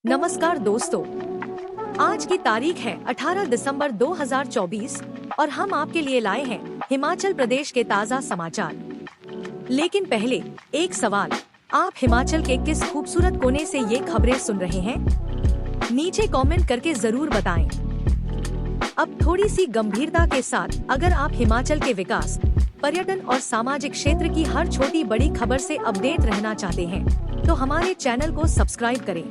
नमस्कार दोस्तों, आज की तारीख है 18 दिसंबर 2024 और हम आपके लिए लाए हैं हिमाचल प्रदेश के ताज़ा समाचार। लेकिन पहले एक सवाल, आप हिमाचल के किस खूबसूरत कोने से ये खबरें सुन रहे हैं? नीचे कमेंट करके जरूर बताएं। अब थोड़ी सी गंभीरता के साथ, अगर आप हिमाचल के विकास, पर्यटन और सामाजिक क्षेत्र की हर छोटी बड़ी खबर से अपडेट रहना चाहते हैं, तो हमारे चैनल को सब्सक्राइब करें।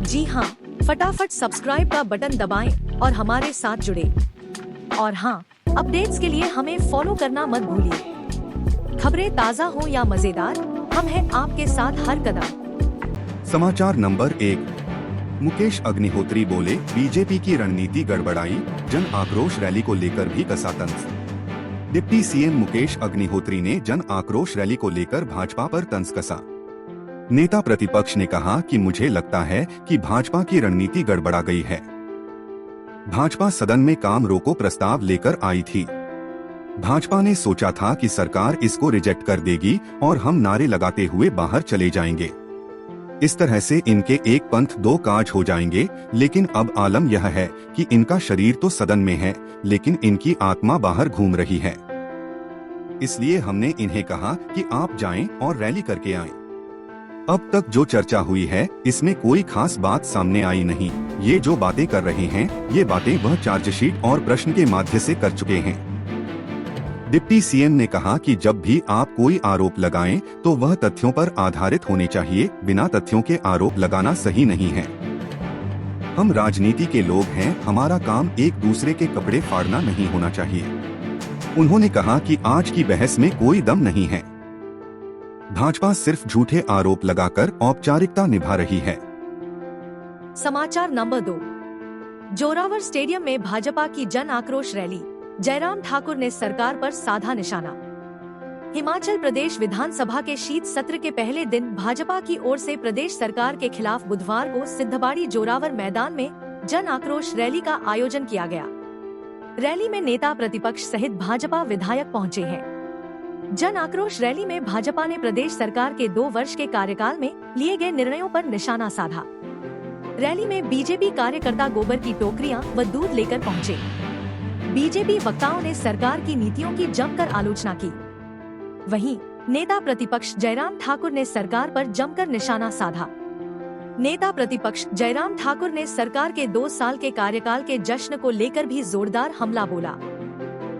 जी हाँ, फटाफट सब्सक्राइब का बटन दबाएं और हमारे साथ जुड़े। और हाँ, अपडेट्स के लिए हमें फॉलो करना मत भूलिए। खबरें ताज़ा हो या मजेदार, हम हैं आपके साथ हर कदम। समाचार नंबर 1। मुकेश अग्निहोत्री बोले, बीजेपी की रणनीति गड़बड़ाई, जन आक्रोश रैली को लेकर भी कसा तंज। डिप्टी सीएम मुकेश अग्निहोत्री ने जन आक्रोश रैली को लेकर भाजपा पर तंज कसा। नेता प्रतिपक्ष ने कहा कि मुझे लगता है कि भाजपा की रणनीति गड़बड़ा गई है। भाजपा सदन में काम रोको प्रस्ताव लेकर आई थी। भाजपा ने सोचा था कि सरकार इसको रिजेक्ट कर देगी और हम नारे लगाते हुए बाहर चले जाएंगे। इस तरह से इनके एक पंथ दो काज हो जाएंगे, लेकिन अब आलम यह है कि इनका शरीर तो सदन में है, लेकिन इनकी आत्मा बाहर घूम रही है। इसलिए हमने इन्हें कहा कि आप जाएं और रैली करके आएं। अब तक जो चर्चा हुई है, इसमें कोई खास बात सामने आई नहीं। ये जो बातें कर रहे हैं, ये बातें वह चार्जशीट और प्रश्न के माध्यम से कर चुके हैं। डिप्टी सीएम ने कहा कि जब भी आप कोई आरोप लगाएं, तो वह तथ्यों पर आधारित होने चाहिए। बिना तथ्यों के आरोप लगाना सही नहीं है। हम राजनीति के लोग हैं, हमारा काम एक दूसरे के कपड़े फाड़ना नहीं होना चाहिए। उन्होंने कहा कि आज की बहस में कोई दम नहीं है। भाजपा सिर्फ झूठे आरोप लगाकर औपचारिकता निभा रही है। समाचार नंबर 2। जोरावर स्टेडियम में भाजपा की जन आक्रोश रैली, जयराम ठाकुर ने सरकार पर साधा निशाना। हिमाचल प्रदेश विधानसभा के शीत सत्र के पहले दिन भाजपा की ओर से प्रदेश सरकार के खिलाफ बुधवार को सिद्धबाड़ी जोरावर मैदान में जन आक्रोश रैली का आयोजन किया गया। रैली में नेता प्रतिपक्ष सहित भाजपा विधायक पहुंचे हैं। जन आक्रोश रैली में भाजपा ने प्रदेश सरकार के 2 वर्ष के कार्यकाल में लिए गए निर्णयों पर निशाना साधा। रैली में बीजेपी कार्यकर्ता गोबर की टोकरियां व दूध लेकर पहुंचे। बीजेपी वक्ताओं ने सरकार की नीतियों की जमकर आलोचना की। वहीं नेता प्रतिपक्ष जयराम ठाकुर ने सरकार पर जमकर निशाना साधा। नेता प्रतिपक्ष जयराम ठाकुर ने सरकार के 2 साल के कार्यकाल के जश्न को लेकर भी जोरदार हमला बोला।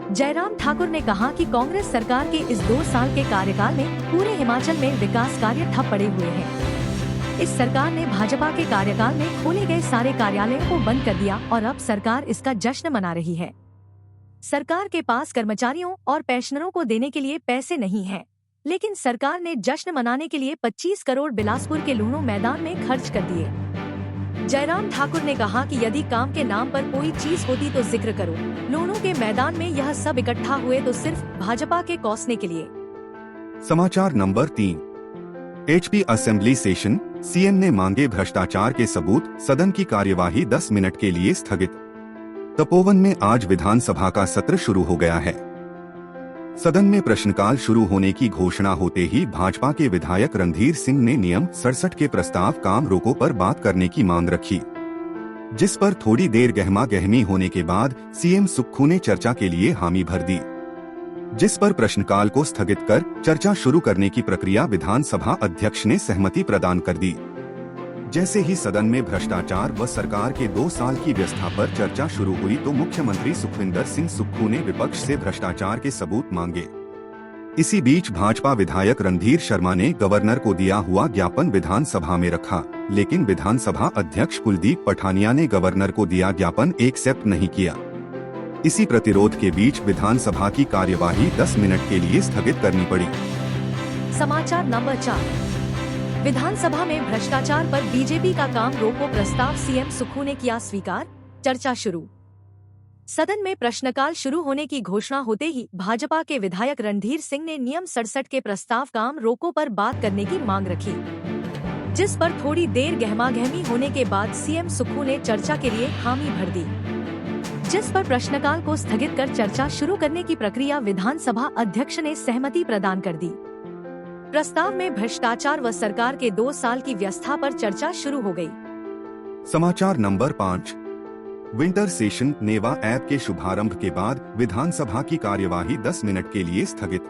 जयराम ठाकुर ने कहा कि कांग्रेस सरकार के इस 2 साल के कार्यकाल में पूरे हिमाचल में विकास कार्य ठप पड़े हुए हैं। इस सरकार ने भाजपा के कार्यकाल में खोले गए सारे कार्यालयों को बंद कर दिया और अब सरकार इसका जश्न मना रही है। सरकार के पास कर्मचारियों और पेंशनरों को देने के लिए पैसे नहीं हैं, लेकिन सरकार ने जश्न मनाने के लिए 25 करोड़ बिलासपुर के लूणो मैदान में खर्च कर दिए। जयराम ठाकुर ने कहा कि यदि काम के नाम पर कोई चीज होती तो जिक्र करो। लूणो के मैदान में यह सब इकट्ठा हुए तो सिर्फ भाजपा के कोसने के लिए। समाचार number 3। HP assembly session, CM ने मांगे भ्रष्टाचार के सबूत, सदन की कार्यवाही 10 मिनट के लिए स्थगित। तपोवन में आज विधानसभा का सत्र शुरू हो गया है। सदन में प्रश्नकाल शुरू होने की घोषणा होते ही भाजपा के विधायक रणधीर सिंह ने नियम 67 के प्रस्ताव काम रोको पर बात करने की मांग रखी, जिस पर थोड़ी देर गहमा गहमी होने के बाद सीएम सुक्खू ने चर्चा के लिए हामी भर दी, जिस पर प्रश्नकाल को स्थगित कर चर्चा शुरू करने की प्रक्रिया विधानसभा अध्यक्ष ने सहमति प्रदान कर दी। जैसे ही सदन में भ्रष्टाचार व सरकार के 2 साल की व्यवस्था पर चर्चा शुरू हुई तो मुख्यमंत्री सुखविंदर सिंह सुक्खू ने विपक्ष से भ्रष्टाचार के सबूत मांगे। इसी बीच भाजपा विधायक रणधीर शर्मा ने गवर्नर को दिया हुआ ज्ञापन विधानसभा में रखा, लेकिन विधानसभा अध्यक्ष कुलदीप पठानिया ने गवर्नर को दिया ज्ञापन एक्सेप्ट नहीं किया। इसी प्रतिरोध के बीच विधानसभा की कार्यवाही 10 मिनट के लिए स्थगित करनी पड़ी। समाचार नंबर 4। विधानसभा में भ्रष्टाचार पर बीजेपी का काम रोको प्रस्ताव सीएम सुक्खू ने किया स्वीकार, चर्चा शुरू। सदन में प्रश्नकाल शुरू होने की घोषणा होते ही भाजपा के विधायक रणधीर सिंह ने नियम 67 के प्रस्ताव काम रोको पर बात करने की मांग रखी, जिस पर थोड़ी देर गहमागहमी होने के बाद सीएम सुक्खू ने चर्चा के लिए हामी भर दी, जिस पर प्रश्नकाल को स्थगित कर चर्चा शुरू करने की प्रक्रिया विधानसभा अध्यक्ष ने सहमति प्रदान कर दी। प्रस्ताव में भ्रष्टाचार व सरकार के 2 साल की व्यवस्था पर चर्चा शुरू हो गई। समाचार नंबर 5। विंटर सेशन नेवा ऐप के शुभारंभ के बाद विधानसभा की कार्यवाही 10 मिनट के लिए स्थगित।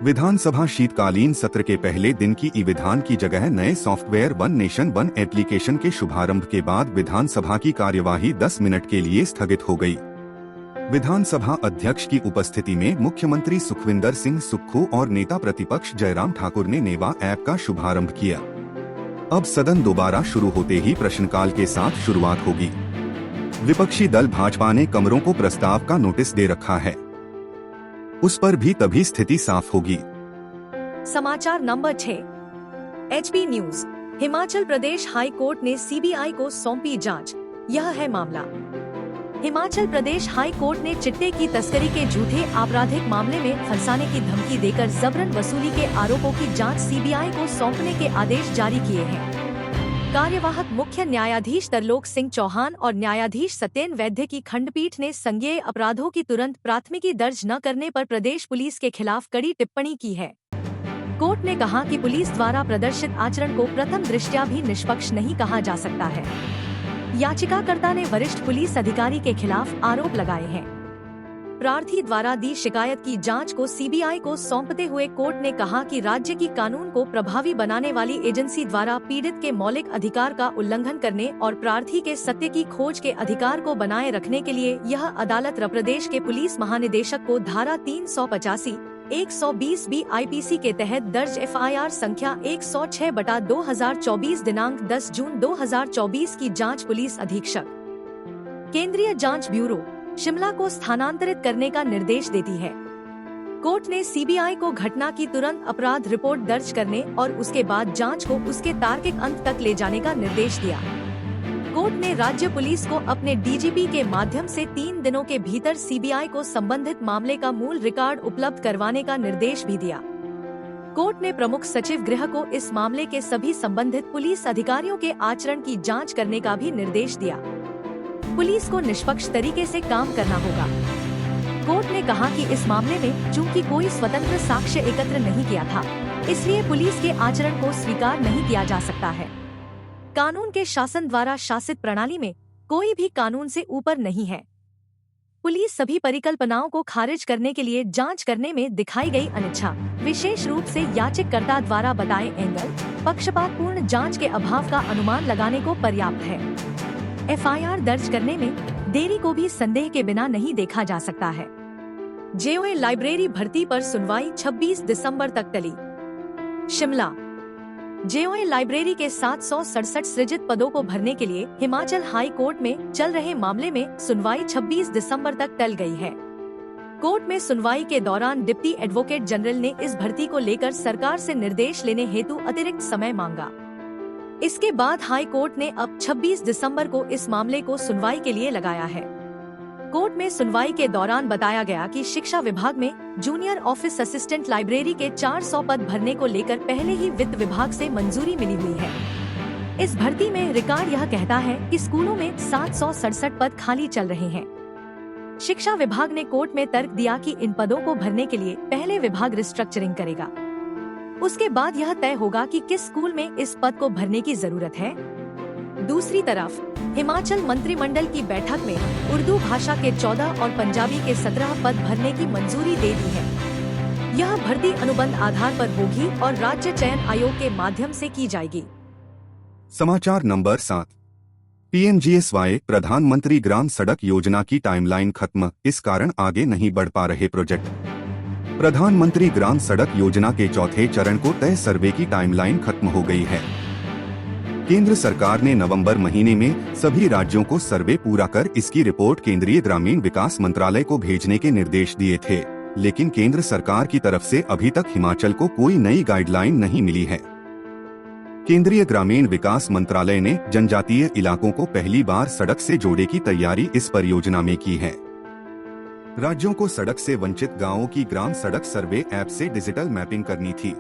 विधानसभा शीतकालीन सत्र के पहले दिन की ई विधान की जगह नए software one nation one application के शुभारंभ के बाद विधानसभा की कार्यवाही 10 मिनट के लिए स्थगित हो गई। विधानसभा अध्यक्ष की उपस्थिति में मुख्यमंत्री सुखविंदर सिंह सुक्खू और नेता प्रतिपक्ष जयराम ठाकुर ने नेवा ऐप का शुभारंभ किया। अब सदन दोबारा शुरू होते ही प्रश्नकाल के साथ शुरुआत होगी। विपक्षी दल भाजपा ने कमरों को प्रस्ताव का नोटिस दे रखा है, उस पर भी तभी स्थिति साफ होगी। समाचार number 6। HP news. Himachal Pradesh high court ने CBI को सौंपी जांच। यह है मामला। हिमाचल प्रदेश हाई कोर्ट ने चिट्टे की तस्करी के झूठे आपराधिक मामले में फंसाने की धमकी देकर जबरन वसूली के आरोपों की जांच CBI को सौंपने के आदेश जारी किए हैं। कार्यवाहक मुख्य न्यायाधीश तरलोक सिंह चौहान और न्यायाधीश सत्येन वैद्य की खंडपीठ ने संज्ञेय अपराधों की तुरंत प्राथमिकी दर्ज न करने पर प्रदेश पुलिस के खिलाफ कड़ी टिप्पणी की है। कोर्ट ने कहा कि पुलिस द्वारा प्रदर्शित आचरण को प्रथम दृष्टया भी निष्पक्ष नहीं कहा जा सकता है। याचिकाकर्ता ने वरिष्ठ पुलिस अधिकारी के खिलाफ आरोप लगाए हैं। प्रार्थी द्वारा दी शिकायत की जांच को CBI को सौंपते हुए कोर्ट ने कहा कि राज्य की कानून को प्रभावी बनाने वाली एजेंसी द्वारा पीड़ित के मौलिक अधिकार का उल्लंघन करने और प्रार्थी के सत्य की खोज के अधिकार को बनाए रखने के लिए यह अदालत प्रदेश के पुलिस महानिदेशक को धारा 385, 120 BIPC के तहत दर्ज FIR संख्या 106/2024 दिनांक 10 जून 2024 की जांच पुलिस अधीक्षक केंद्रीय जांच ब्यूरो शिमला को स्थानांतरित करने का निर्देश देती है। कोर्ट ने CBI को घटना की तुरंत अपराध रिपोर्ट दर्ज करने और उसके बाद जांच को उसके तार्किक अंत तक ले जाने का निर्देश दिया। कोर्ट ने राज्य पुलिस को अपने DGP के माध्यम से 3 दिनों के भीतर CBI को संबंधित मामले का मूल रिकॉर्ड उपलब्ध करवाने का निर्देश भी दिया। कोर्ट ने प्रमुख सचिव गृह को इस मामले के सभी संबंधित पुलिस अधिकारियों के आचरण की जांच करने का भी निर्देश दिया। पुलिस को निष्पक्ष तरीके से काम करना होगा। कोर्ट ने कहा कि इस मामले में चूंकि कोई स्वतंत्र साक्ष्य एकत्र नहीं किया था, इसलिए पुलिस के आचरण को स्वीकार नहीं किया जा सकता है। कानून के शासन द्वारा शासित प्रणाली में कोई भी कानून से ऊपर नहीं है। पुलिस सभी परिकल्पनाओं को खारिज करने के लिए जांच करने में दिखाई गई अनिच्छा, विशेष रूप से याचिकाकर्ता द्वारा बताए एंगल, पक्षपातपूर्ण जांच के अभाव का अनुमान लगाने को पर्याप्त है। FIR दर्ज करने में देरी को भी संदेह के बिना नहीं देखा जा सकता है। JOA लाइब्रेरी भर्ती पर सुनवाई 26 दिसंबर तक टली। शिमला। JOA लाइब्रेरी के 767 सृजित पदों को भरने के लिए हिमाचल हाई कोर्ट में चल रहे मामले में सुनवाई 26 दिसंबर तक टल गई है। कोर्ट में सुनवाई के दौरान डिप्टी एडवोकेट जनरल ने इस भर्ती को लेकर सरकार से निर्देश लेने हेतु अतिरिक्त समय मांगा। इसके बाद हाई कोर्ट ने अब 26 दिसंबर को इस मामले को सुनवाई के लिए लगाया है। कोर्ट में सुनवाई के दौरान बताया गया कि शिक्षा विभाग में जूनियर ऑफिस असिस्टेंट लाइब्रेरी के 400 पद भरने को लेकर पहले ही वित्त विभाग से मंजूरी मिली हुई है। इस भर्ती में रिकॉर्ड यह कहता है कि स्कूलों में 767 पद खाली चल रहे हैं। शिक्षा विभाग ने कोर्ट में तर्क दिया कि इन पदों को भरने के लिए पहले विभाग रिस्ट्रक्चरिंग करेगा, उसके बाद यह तय होगा कि किस स्कूल में इस पद को भरने की जरूरत है। दूसरी तरफ हिमाचल मंत्रिमंडल की बैठक में उर्दू भाषा के 14 और पंजाबी के 17 पद भरने की मंजूरी दे दी है। यह भर्ती अनुबंध आधार पर होगी और राज्य चयन आयोग के माध्यम से की जाएगी। समाचार नंबर 7। PMGSY प्रधानमंत्री ग्राम सड़क योजना की टाइमलाइन खत्म, इस कारण आगे नहीं बढ़ पा रहे प्रोजेक्ट। प्रधानमंत्री ग्राम सड़क योजना के चौथे चरण को तय सर्वे की टाइमलाइन खत्म हो गई है। केंद्र सरकार ने नवंबर महीने में सभी राज्यों को सर्वे पूरा कर इसकी रिपोर्ट केंद्रीय ग्रामीण विकास मंत्रालय को भेजने के निर्देश दिए थे, लेकिन केंद्र सरकार की तरफ से अभी तक हिमाचल को कोई नई गाइडलाइन नहीं मिली है। केंद्रीय ग्रामीण विकास मंत्रालय ने जनजातीय इलाकों को पहली बार सड़क से जोड़ने की तैयारी इस परियोजना में की है। राज्यों को सड़क से वंचित गांवों की ग्राम सड़क सर्वे ऐप से डिजिटल मैपिंग करनी थी।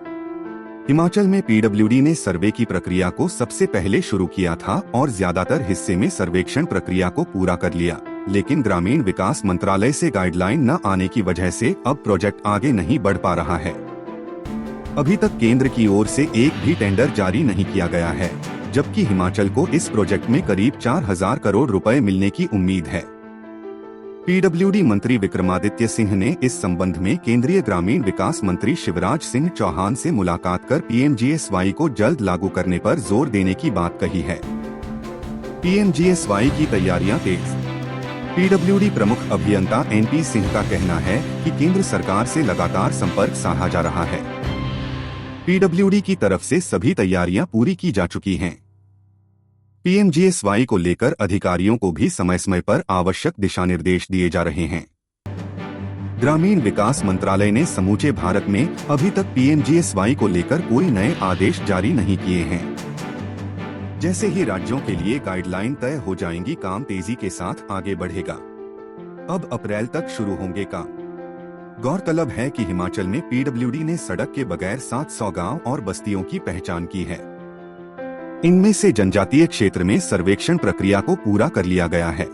हिमाचल में PWD ने सर्वे की प्रक्रिया को सबसे पहले शुरू किया था और ज्यादातर हिस्से में सर्वेक्षण प्रक्रिया को पूरा कर लिया, लेकिन ग्रामीण विकास मंत्रालय से गाइडलाइन न आने की वजह से अब प्रोजेक्ट आगे नहीं बढ़ पा रहा है। अभी तक केंद्र की ओर से एक भी टेंडर जारी नहीं किया गया है। जबकि हिमाचल को इस प्रोजेक्ट में करीब 4000 करोड़ रुपए मिलने की उम्मीद है। पीडब्ल्यूडी मंत्री विक्रमादित्य सिंह ने इस संबंध में केंद्रीय ग्रामीण विकास मंत्री शिवराज सिंह चौहान से मुलाकात कर पीएमजीएसवाई को जल्द लागू करने पर जोर देने की बात कही है। पीएमजीएसवाई की तैयारियां तेज। पीडब्ल्यूडी प्रमुख अभियंता एनपी सिंह का कहना है कि केंद्र सरकार से लगातार संपर्क साधा जा रहा है। पीडब्ल्यूडी की तरफ से सभी तैयारियां पूरी की जा चुकी हैं। पीएमजीएसवाई को लेकर अधिकारियों को भी समय समय पर आवश्यक दिशा निर्देश दिए जा रहे हैं। ग्रामीण विकास मंत्रालय ने समूचे भारत में अभी तक पीएमजीएसवाई को लेकर कोई नए आदेश जारी नहीं किए हैं। जैसे ही राज्यों के लिए गाइडलाइन तय हो जाएंगी, काम तेजी के साथ आगे बढ़ेगा। अब अप्रैल तक शुरू होंगे काम। गौरतलब है कि हिमाचल में पीडब्ल्यूडी ने सड़क के बगैर 700 गांव और बस्तियों की पहचान की है। इनमें से जनजातीय क्षेत्र में सर्वेक्षण प्रक्रिया को पूरा कर लिया गया है।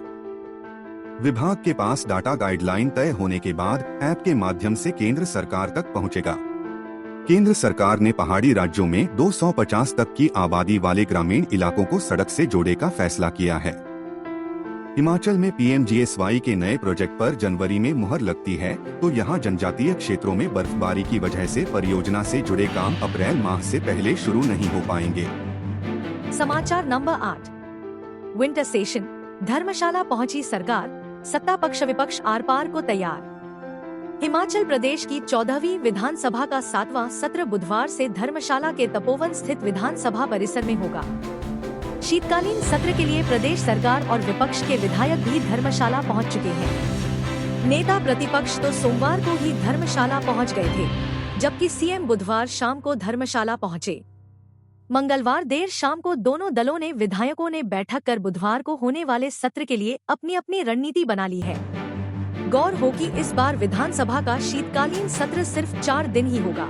विभाग के पास डाटा गाइडलाइन तय होने के बाद ऐप के माध्यम से केंद्र सरकार तक पहुंचेगा। केंद्र सरकार ने पहाड़ी राज्यों में 250 तक की आबादी वाले ग्रामीण इलाकों को सड़क से जोड़ने का फैसला किया है। हिमाचल में पीएमजीएसवाई के नए प्रोजेक्ट पर जनवरी में मुहर लगती है, तो यहां जनजातीय क्षेत्रों में बर्फबारी की वजह से परियोजना से जुड़े काम अप्रैल माह से पहले शुरू नहीं हो पाएंगे। समाचार नंबर 8। विंटर सेशन, धर्मशाला पहुंची सरकार, सत्ता पक्ष विपक्ष आर पार को तैयार। हिमाचल प्रदेश की 14वीं विधानसभा का 7वां सत्र बुधवार से धर्मशाला के तपोवन स्थित विधानसभा परिसर में होगा। शीतकालीन सत्र के लिए प्रदेश सरकार और विपक्ष के विधायक भी धर्मशाला पहुंच चुके हैं। नेता प्रतिपक्ष तो सोमवार को ही धर्मशाला पहुंच गए थे, जबकि सीएम बुधवार शाम को धर्मशाला पहुंचे। मंगलवार देर शाम को दोनों दलों ने विधायकों ने बैठक कर बुधवार को होने वाले सत्र के लिए अपनी अपनी रणनीति बना ली है। गौर हो कि इस बार विधानसभा का शीतकालीन सत्र सिर्फ 4 दिन ही होगा।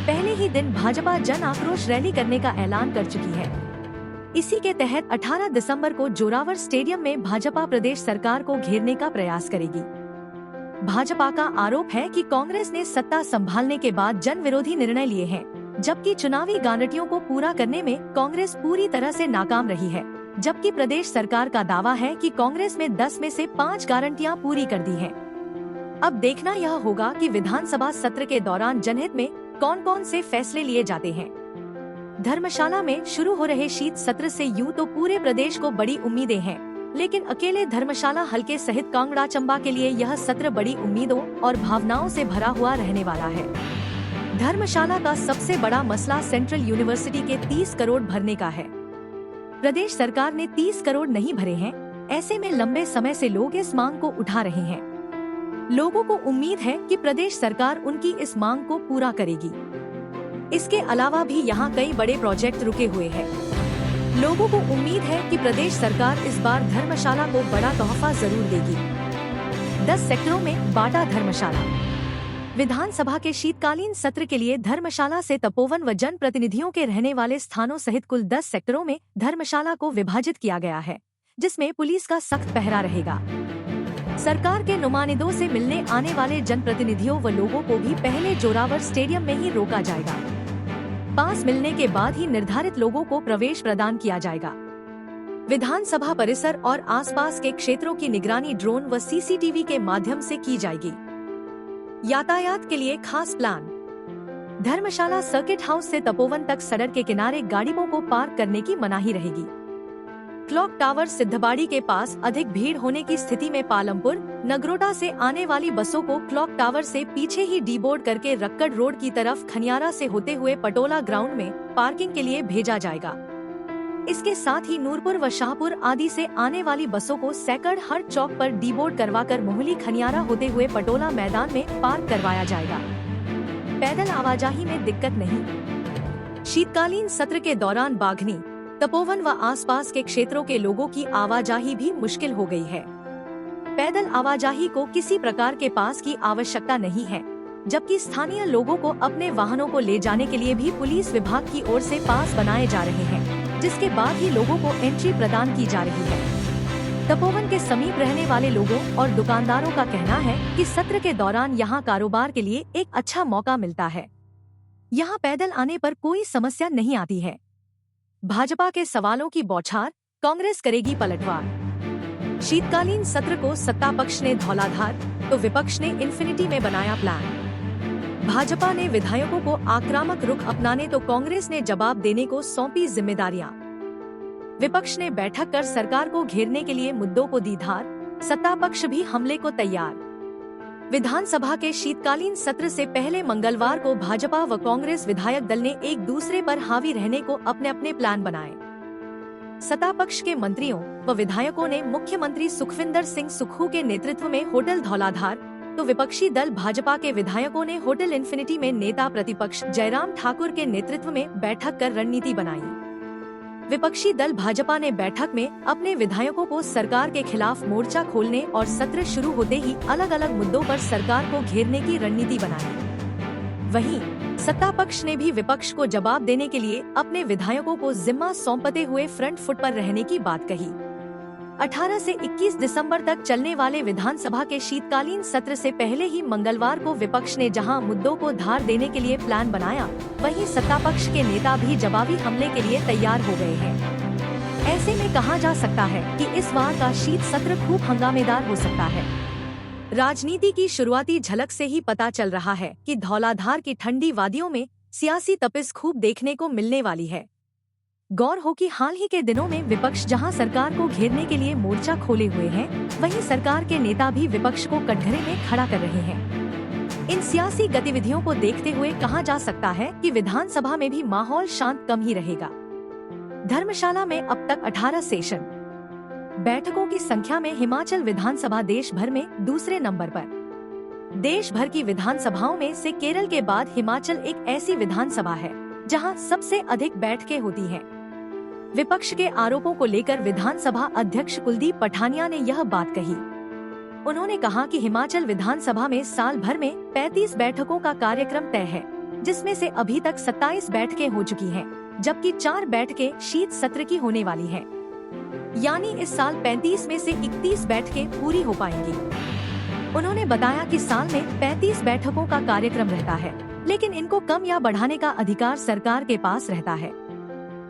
पहले ही दिन भाजपा जन आक्रोश रैली करने का ऐलान कर चुकी है। इसी के तहत 18 दिसंबर को जोरावर स्टेडियम में भाजपा प्रदेश सरकार को घेरने का प्रयास करेगी। भाजपा का आरोप है कि कांग्रेस ने सत्ता संभालने के बाद जन विरोधी निर्णय लिए हैं, जबकि चुनावी गारंटियों को पूरा करने में कांग्रेस पूरी तरह से नाकाम रही है। जबकि प्रदेश सरकार का दावा है कि कांग्रेस में 10 में से 5 गारंटियां पूरी कर दी हैं। अब देखना यह होगा कि विधानसभा सत्र के दौरान जनहित में कौन कौन से फैसले लिए जाते हैं। धर्मशाला में शुरू हो रहे शीत सत्र से यूं तो पूरे प्रदेश को बड़ी उम्मीदें हैं, लेकिन अकेले धर्मशाला हलके सहित कांगड़ा चंबा के लिए यह सत्र बड़ी उम्मीदों और भावनाओं से भरा हुआ रहने वाला है। धर्मशाला का सबसे बड़ा मसला सेंट्रल यूनिवर्सिटी के 30 करोड़ भरने का है। प्रदेश सरकार ने 30 करोड़ नहीं भरे हैं। ऐसे में लंबे समय से लोग इस मांग को उठा रहे हैं। लोगों को उम्मीद है कि प्रदेश सरकार उनकी इस मांग को पूरा करेगी। इसके अलावा भी यहाँ कई बड़े प्रोजेक्ट रुके हुए हैं। लोगों को उम्मीद है कि प्रदेश सरकार इस बार धर्मशाला को बड़ा तोहफा जरूर देगी। 10 सेक्टरों में बांटा धर्मशाला। विधानसभा के शीतकालीन सत्र के लिए धर्मशाला से तपोवन व जन प्रतिनिधियों के रहने वाले स्थानों सहित कुल 10 सेक्टरों में धर्मशाला को विभाजित किया गया है, जिसमें पुलिस का सख्त पहरा रहेगा। सरकार के नुमाइंदों से मिलने आने वाले जनप्रतिनिधियों व लोगों को भी पहले जोरावर स्टेडियम में ही रोका जाएगा। पास मिलने के बाद ही निर्धारित लोगों को प्रवेश प्रदान किया जाएगा। विधानसभा परिसर और आसपास के क्षेत्रों की निगरानी ड्रोन व सीसीटीवी के माध्यम से की जाएगी। यातायात के लिए खास प्लान। धर्मशाला सर्किट हाउस से तपोवन तक सड़क के किनारे गाड़ियों को पार्क करने की मनाही रहेगी। क्लॉक टावर सिद्धबाड़ी के पास अधिक भीड़ होने की स्थिति में पालमपुर, नगरोटा से आने वाली बसों को क्लॉक टावर से पीछे ही डीबोर्ड करके रक्कड़ रोड की तरफ खनियारा से होते हुए पटोला ग्राउंड में पार्किंग के लिए भेजा जाएगा। इसके साथ ही नूरपुर व शाहपुर आदि से आने वाली बसों को सैकड़ हर चौक पर डीबोर्ड करवाकर मोहली खनियारा होते हुए पटोला मैदान में पार्क करवाया जाएगा। पैदल आवाजाही में दिक्कत नहीं। शीतकालीन सत्र के दौरान बाघनी, तपोवन व आसपास के क्षेत्रों के लोगों की आवाजाही भी मुश्किल हो गई है। पैदल आवाजाही को किसी प्रकार के पास की आवश्यकता नहीं है, जबकि स्थानीय लोगों को अपने वाहनों को ले जाने के लिए भी पुलिस विभाग की ओर से पास बनाए जा रहे हैं, जिसके बाद ही लोगों को एंट्री प्रदान की जा रही है। तपोवन के समीप रहने वाले लोगों और दुकानदारों का कहना है कि सत्र के दौरान यहां कारोबार के लिए एक अच्छा मौका मिलता है। यहां पैदल आने पर कोई समस्या नहीं आती है। भाजपा के सवालों की बौछार, कांग्रेस करेगी पलटवार। शीतकालीन सत्र को सत्ता पक्ष ने धौलाधार तो विपक्ष ने इन्फिनिटी में बनाया प्लान। भाजपा ने विधायकों को आक्रामक रुख अपनाने तो कांग्रेस ने जवाब देने को सौंपी जिम्मेदारियां। विपक्ष ने बैठक कर सरकार को घेरने के लिए मुद्दों को दी धार, सत्ता पक्ष भी हमले को तैयार। विधानसभा के शीतकालीन सत्र से पहले मंगलवार को भाजपा व कांग्रेस विधायक दल ने एक दूसरे पर हावी रहने को अपने अपने प्लान बनाए। सत्ता पक्ष के मंत्रियों व विधायकों ने मुख्यमंत्री सुखविंदर सिंह सुक्खू के नेतृत्व में होटल धौलाधार तो विपक्षी दल भाजपा के विधायकों ने होटल इन्फिनिटी में नेता प्रतिपक्ष जयराम ठाकुर के नेतृत्व में बैठक कर रणनीति बनाई। विपक्षी दल भाजपा ने बैठक में अपने विधायकों को सरकार के खिलाफ मोर्चा खोलने और सत्र शुरू होते ही अलग अलग मुद्दों पर सरकार को घेरने की रणनीति बनाई। वहीं सत्ता पक्ष ने भी विपक्ष को जवाब देने के लिए अपने विधायकों को जिम्मा सौंपते हुए फ्रंट फुट पर रहने की बात कही। 18 से 21 दिसंबर तक चलने वाले विधानसभा के शीतकालीन सत्र से पहले ही मंगलवार को विपक्ष ने जहां मुद्दों को धार देने के लिए प्लान बनाया, वहीं सत्ता पक्ष के नेता भी जवाबी हमले के लिए तैयार हो गए हैं। ऐसे में कहा जा सकता है कि इस बार का शीत सत्र खूब हंगामेदार हो सकता है। राजनीति की शुरुआती झलक से ही पता चल रहा है कि धौलाधार की ठंडी वादियों में सियासी तपिश खूब देखने को मिलने वाली है। गौर हो कि हाल ही के दिनों में विपक्ष जहां सरकार को घेरने के लिए मोर्चा खोले हुए हैं, वहीं सरकार के नेता भी विपक्ष को कटघरे में खड़ा कर रहे हैं। इन सियासी गतिविधियों को देखते हुए कहा जा सकता है कि विधानसभा में भी माहौल शांत कम ही रहेगा। धर्मशाला में अब तक 18 सेशन बैठकों की संख्या में हिमाचल विधानसभा देश भर में दूसरे नंबर पर। देश भर की विधानसभाओं में से केरल के बाद हिमाचल एक ऐसी विधानसभा है जहां सबसे अधिक बैठकें होती हैं। विपक्ष के आरोपों को लेकर विधानसभा अध्यक्ष कुलदीप पठानिया ने यह बात कही। उन्होंने कहा कि हिमाचल विधानसभा में साल भर में 35 बैठकों का कार्यक्रम तय है, जिसमें से अभी तक 27 बैठकें हो चुकी हैं, जबकि 4 बैठकें शीत सत्र की होने वाली हैं। यानी इस साल 35 में से 31 बैठकें पूरी हो पाएंगी। उन्होंने बताया कि साल में 35 बैठकों का कार्यक्रम रहता है, लेकिन इनको कम या बढ़ाने का अधिकार सरकार के पास रहता है।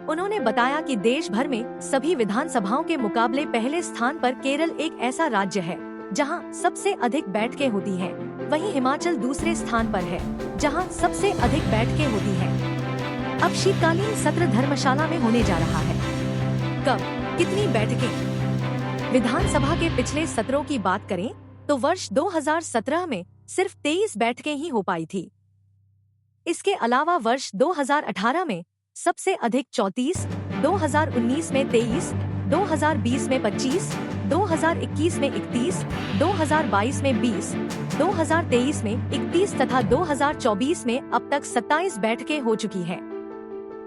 उन्होंने बताया कि देश भर में सभी विधानसभाओं के मुकाबले पहले स्थान पर केरल एक ऐसा राज्य है जहां सबसे अधिक बैठकें होती हैं। वहीं हिमाचल दूसरे स्थान पर है जहां सबसे अधिक बैठकें होती हैं। अब शीतकालीन सत्र धर्मशाला में होने जा रहा है। कब, कितनी बैठकें? विधानसभा के पिछले सत्रों की बात करें तो वर्ष 2017 में सिर्फ 23 बैठकें ही हो पाई थी। इसके अलावा वर्ष 2018 में सबसे अधिक 34, 2019 में 23, 2020 में 25, 2021 में 31, 2022 में 20, 2023 में 31 तथा 2024 में अब तक 27 बैठकें हो चुकी हैं।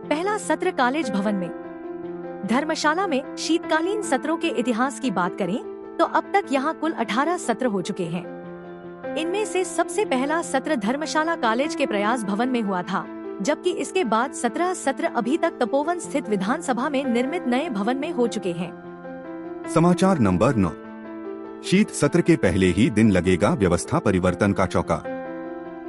पहला सत्र कॉलेज भवन में। धर्मशाला में शीतकालीन सत्रों के इतिहास की बात करें तो अब तक यहाँ कुल 18 सत्र हो चुके हैं। इनमें से सबसे पहला सत्र धर्मशाला कॉलेज के प्रयास भवन में हुआ था, जबकि इसके बाद 17 सत्र अभी तक तपोवन स्थित विधानसभा में निर्मित नए भवन में हो चुके हैं। समाचार नंबर 9। शीत सत्र के पहले ही दिन लगेगा व्यवस्था परिवर्तन का चौका।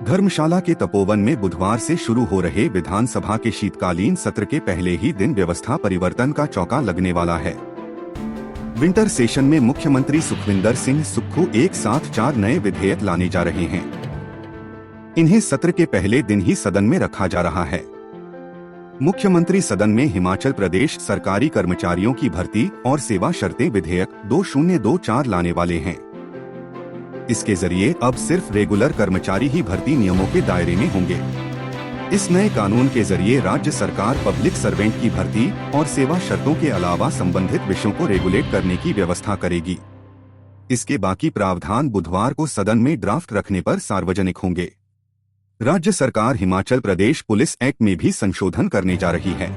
धर्मशाला के तपोवन में बुधवार से शुरू हो रहे विधानसभा के शीतकालीन सत्र के पहले ही दिन व्यवस्था परिवर्तन का चौका लगने वाला है। विंटर सेशन में मुख्यमंत्री सुखविंदर सिंह सुक्खू एक साथ 4 नए विधेयक लाने जा रहे हैं। इन्हें सत्र के पहले दिन ही सदन में रखा जा रहा है। मुख्यमंत्री सदन में हिमाचल प्रदेश सरकारी कर्मचारियों की भर्ती और सेवा शर्तें विधेयक 2024 लाने वाले हैं। इसके जरिए अब सिर्फ रेगुलर कर्मचारी ही भर्ती नियमों के दायरे में होंगे। इस नए कानून के जरिए राज्य सरकार पब्लिक सर्वेंट की भर्ती और सेवा शर्तों के अलावा संबंधित विषयों को रेगुलेट करने की व्यवस्था करेगी। इसके बाकी प्रावधान बुधवार को सदन में ड्राफ्ट रखने पर सार्वजनिक होंगे। राज्य सरकार हिमाचल प्रदेश पुलिस एक्ट में भी संशोधन करने जा रही है।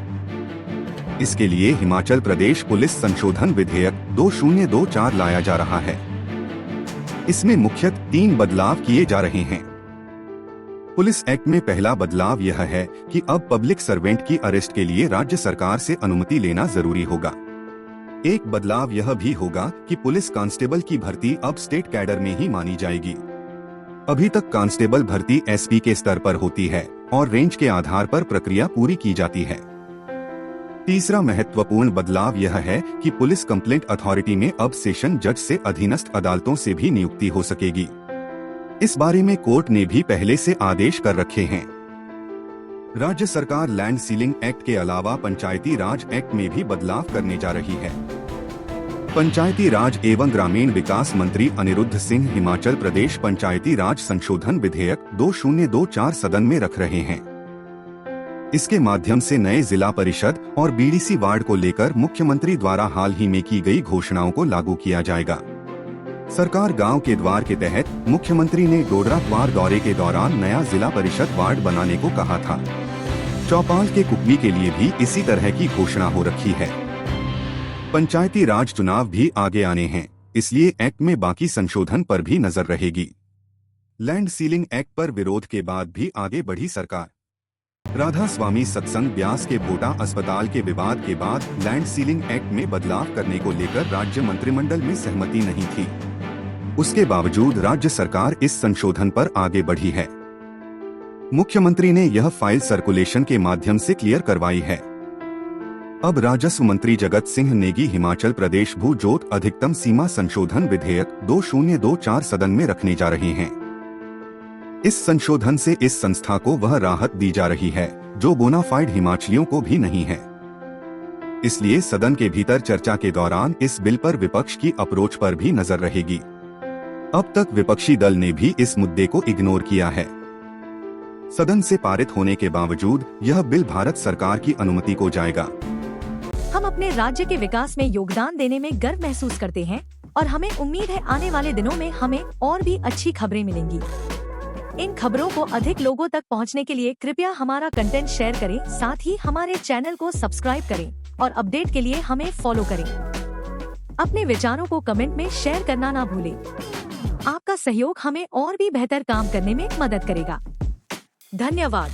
इसके लिए हिमाचल प्रदेश पुलिस संशोधन विधेयक 2024 लाया जा रहा है। इसमें मुख्यतः 3 बदलाव किए जा रहे हैं। पुलिस एक्ट में पहला बदलाव यह है कि अब पब्लिक सर्वेंट की अरेस्ट के लिए राज्य सरकार से अनुमति लेना जरूरी होगा। एक बदलाव यह भी होगा कि पुलिस कांस्टेबल की भर्ती अब स्टेट कैडर में ही मानी जाएगी। अभी तक कांस्टेबल भर्ती एसपी के स्तर पर होती है और रेंज के आधार पर प्रक्रिया पूरी की जाती है। तीसरा महत्वपूर्ण बदलाव यह है कि पुलिस कंप्लेंट अथॉरिटी में अब सेशन जज से अधीनस्थ अदालतों से भी नियुक्ति हो सकेगी। इस बारे में कोर्ट ने भी पहले से आदेश कर रखे हैं। राज्य सरकार लैंड सीलिंग एक्ट के अलावा पंचायती राज एक्ट में भी बदलाव करने जा रही है। पंचायती राज एवं ग्रामीण विकास मंत्री अनिरुद्ध सिंह हिमाचल प्रदेश पंचायती राज संशोधन विधेयक 2024 सदन में रख रहे हैं। इसके माध्यम से नए जिला परिषद और बीडीसी वार्ड को लेकर मुख्यमंत्री द्वारा हाल ही में की गई घोषणाओं को लागू किया जाएगा। सरकार गांव के द्वार के तहत मुख्यमंत्री ने डोडरा द्वार दौरे के दौरान नया जिला परिषद वार्ड बनाने को कहा था। चौपाल के कुकवी के लिए भी इसी तरह की घोषणा हो रखी है। पंचायती राज चुनाव भी आगे आने हैं, इसलिए एक्ट में बाकी संशोधन पर भी नजर रहेगी। लैंड सीलिंग एक्ट पर विरोध के बाद भी आगे बढ़ी सरकार। राधा स्वामी सत्संग ब्यास के भोटा अस्पताल के विवाद के बाद लैंड सीलिंग एक्ट में बदलाव करने को लेकर राज्य मंत्रिमंडल में सहमति नहीं थी। उसके बावजूद राज्य सरकार इस संशोधन पर आगे बढ़ी है। मुख्यमंत्री ने यह फाइल सर्कुलेशन के माध्यम से क्लियर करवाई है। अब राजस्व मंत्री जगत सिंह नेगी हिमाचल प्रदेश भू जोत अधिकतम सीमा संशोधन विधेयक 2024 सदन में रखने जा रहे हैं। इस संशोधन से इस संस्था को वह राहत दी जा रही है जो बोनाफाइड हिमाचलियों को भी नहीं है। इसलिए सदन के भीतर चर्चा के दौरान इस बिल पर विपक्ष की अप्रोच पर भी नजर रहेगी। अब तक विपक्षी दल ने भी इस मुद्दे को इग्नोर किया है। सदन से पारित होने के बावजूद यह बिल भारत सरकार की अनुमति को जाएगा। हम अपने राज्य के विकास में योगदान देने में गर्व महसूस करते हैं और हमें उम्मीद है आने वाले दिनों में हमें और भी अच्छी खबरें मिलेंगी। इन खबरों को अधिक लोगों तक पहुंचने के लिए कृपया हमारा कंटेंट शेयर करें, साथ ही हमारे चैनल को सब्सक्राइब करें और अपडेट के लिए हमें फॉलो करें। अपने विचारों को कमेंट में शेयर करना ना भूलें। आपका सहयोग हमें और भी बेहतर काम करने में मदद करेगा। धन्यवाद।